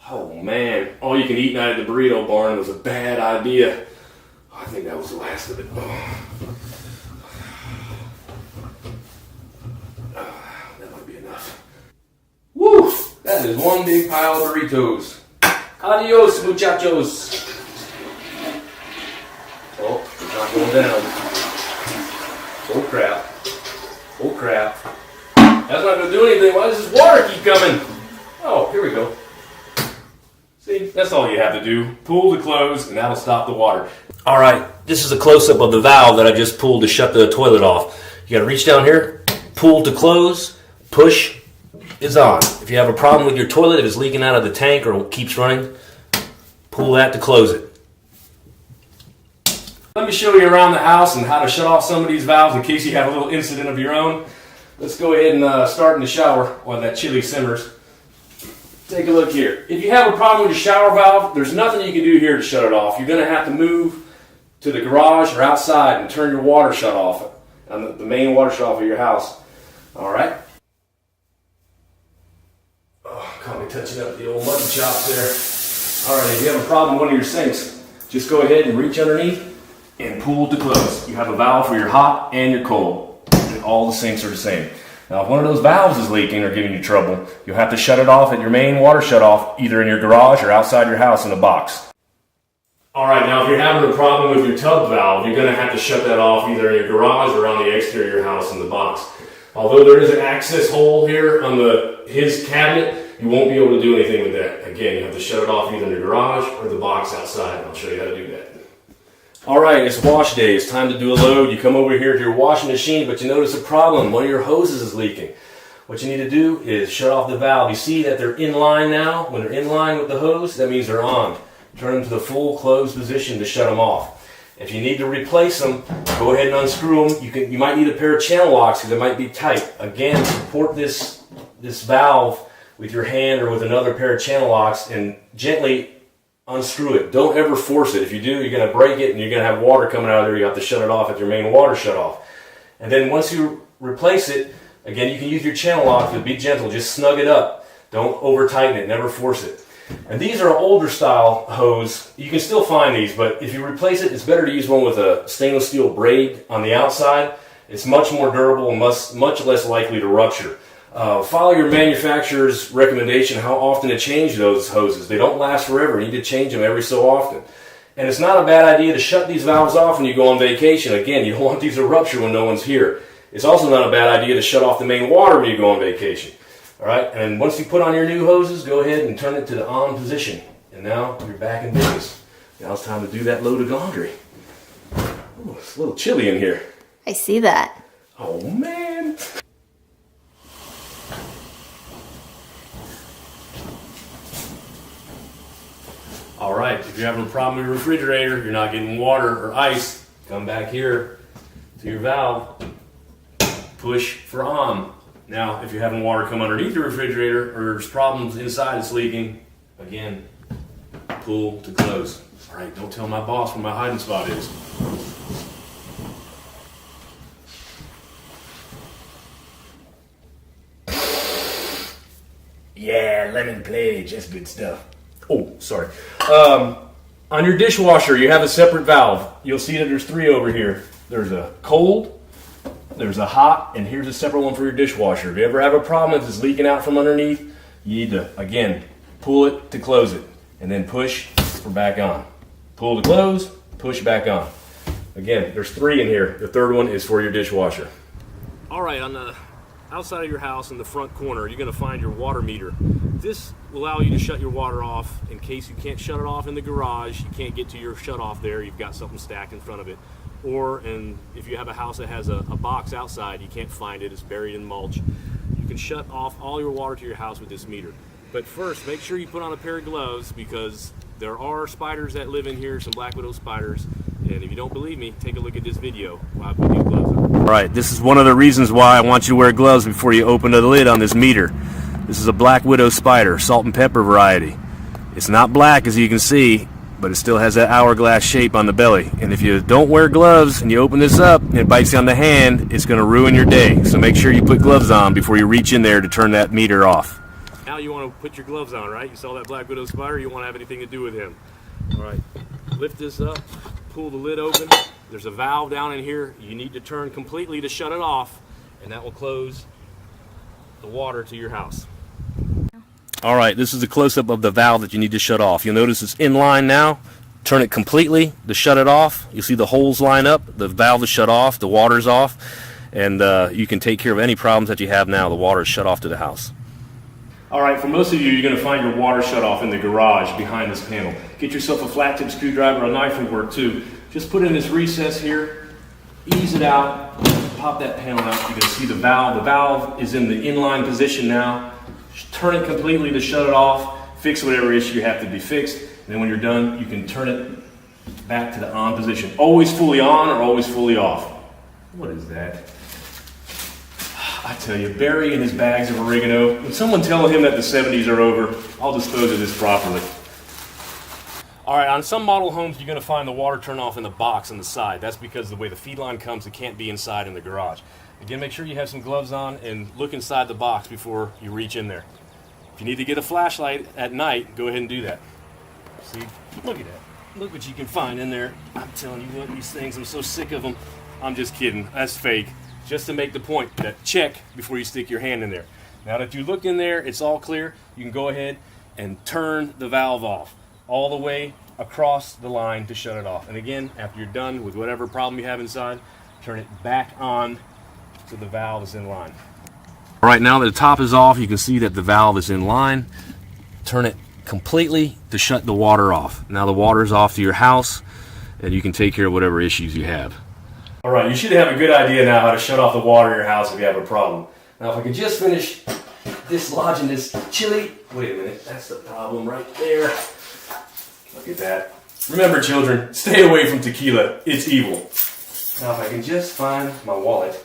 Oh man, all you can eat night at the burrito barn was a bad idea. I think that was the last of it. That might be enough. Woo! That is one big pile of burritos. Adios, muchachos. Oh, it's not going down. Oh crap. Oh crap. That's not going to do anything. Why does this water keep coming? Oh, here we go. See, that's all you have to do. Pull to close, and that'll stop the water. All right, this is a close-up of the valve that I just pulled to shut the toilet off. You got to reach down here, pull to close, push is on. If you have a problem with your toilet, if it's leaking out of the tank or keeps running, pull that to close it. Let me show you around the house and how to shut off some of these valves in case you have a little incident of your own. Let's go ahead and start in the shower while that chili simmers. Take a look here. If you have a problem with your shower valve, there's nothing you can do here to shut it off. You're going to have to move to the garage or outside and turn your water shut off, the main water shut off of your house. All right? Oh, caught me touching up the old mutton chops there. All right, if you have a problem with one of your sinks, just go ahead and reach underneath and pull to close. You have a valve for your hot and your cold. And all the sinks are the same. Now, if one of those valves is leaking or giving you trouble, you'll have to shut it off at your main water shutoff, either in your garage or outside your house in a box. All right, now if you're having a problem with your tub valve, you're going to have to shut that off either in your garage or on the exterior of your house in the box. Although there is an access hole here on his cabinet, you won't be able to do anything with that. Again, you have to shut it off either in your garage or the box outside. I'll show you how to do that. All right, it's wash day. It's time to do a load. You come over here to your washing machine, but you notice a problem. One of your hoses is leaking. What you need to do is shut off the valve. You see that they're in line now? When they're in line with the hose, that means they're on. Turn them to the full closed position to shut them off. If you need to replace them, go ahead and unscrew them. You might need a pair of channel locks because they might be tight. Again, support this valve with your hand or with another pair of channel locks and gently unscrew it. Don't ever force it. If you do, you're going to break it and you're going to have water coming out of there. You have to shut it off at your main water shut off. And then once you replace it, again, you can use your channel lock, but be gentle. Just snug it up. Don't over tighten it. Never force it. And these are older style hose. You can still find these, but if you replace it, it's better to use one with a stainless steel braid on the outside. It's much more durable and much less likely to rupture. Follow your manufacturer's recommendation how often to change those hoses. They don't last forever. You need to change them every so often. And it's not a bad idea to shut these valves off when you go on vacation. Again, you don't want these to rupture when no one's here. It's also not a bad idea to shut off the main water when you go on vacation. All right, and once you put on your new hoses, go ahead and turn it to the on position. And now you're back in business. Now it's time to do that load of laundry. Oh, it's a little chilly in here. I see that. Oh, man. All right, if you're having a problem with your refrigerator, you're not getting water or ice, come back here to your valve, push for on. Now, if you're having water come underneath your refrigerator or there's problems inside it's leaking, again, pull to close. All right, don't tell my boss where my hiding spot is. Yeah, lemon pledge, that's good stuff. Oh, sorry. On your dishwasher, you have a separate valve. You'll see that there's three over here. There's a cold, there's a hot, and here's a separate one for your dishwasher. If you ever have a problem if it's leaking out from underneath, you need to, again, pull it to close it, and then push for back on. Pull to close, push back on. Again, there's three in here. The third one is for your dishwasher. All right, on the outside of your house in the front corner, you're going to find your water meter. This will allow you to shut your water off in case you can't shut it off in the garage. You can't get to your shut off there. You've got something stacked in front of it. And if you have a house that has a box outside, you can't find it. It's buried in mulch. You can shut off all your water to your house with this meter. But first, make sure you put on a pair of gloves because there are spiders that live in here, some black widow spiders. And if you don't believe me, take a look at this video while I put these gloves on. All right, this is one of the reasons why I want you to wear gloves before you open the lid on this meter. This is a black widow spider, salt and pepper variety. It's not black as you can see, but it still has that hourglass shape on the belly. And if you don't wear gloves and you open this up and it bites you on the hand, it's going to ruin your day. So make sure you put gloves on before you reach in there to turn that meter off. Now you want to put your gloves on, right? You saw that black widow spider, you don't want to have anything to do with him. All right, lift this up, pull the lid open. There's a valve down in here. You need to turn completely to shut it off, and that will close the water to your house. All right, this is a close-up of the valve that you need to shut off. You'll notice it's in line now. Turn it completely to shut it off. You'll see the holes line up. The valve is shut off. The water's off. And you can take care of any problems that you have now. The water is shut off to the house. All right, for most of you, you're going to find your water shut off in the garage behind this panel. Get yourself a flat tip screwdriver. A knife will work too. Just put in this recess here. Ease it out. Pop that panel out. You can see the valve. The valve is in the inline position now. Turn it completely to shut it off. Fix whatever issue you have to be fixed. And then when you're done, you can turn it back to the on position. Always fully on or always fully off. What is that? I tell you, Barry and his bags of oregano. When someone tell him that the 70s are over, I'll dispose of this properly. All right, on some model homes, you're going to find the water turn off in the box on the side. That's because the way the feed line comes, it can't be inside in the garage. Again, make sure you have some gloves on and look inside the box before you reach in there. If you need to get a flashlight at night, go ahead and do that. See, look at that. Look what you can find in there. I'm telling you what, these things, I'm so sick of them. I'm just kidding. That's fake. Just to make the point that check before you stick your hand in there. Now that you look in there, it's all clear. You can go ahead and turn the valve off all the way across the line to shut it off. And again, after you're done with whatever problem you have inside, turn it back on so the valve is in line. All right, now that the top is off, you can see that the valve is in line. Turn it completely to shut the water off. Now the water is off to your house, and you can take care of whatever issues you have. All right, you should have a good idea now how to shut off the water in your house if you have a problem. Now if I could just finish dislodging this chili. Wait a minute, that's the problem right there. Look at that. Remember, children, stay away from tequila. It's evil. Now if I can just find my wallet.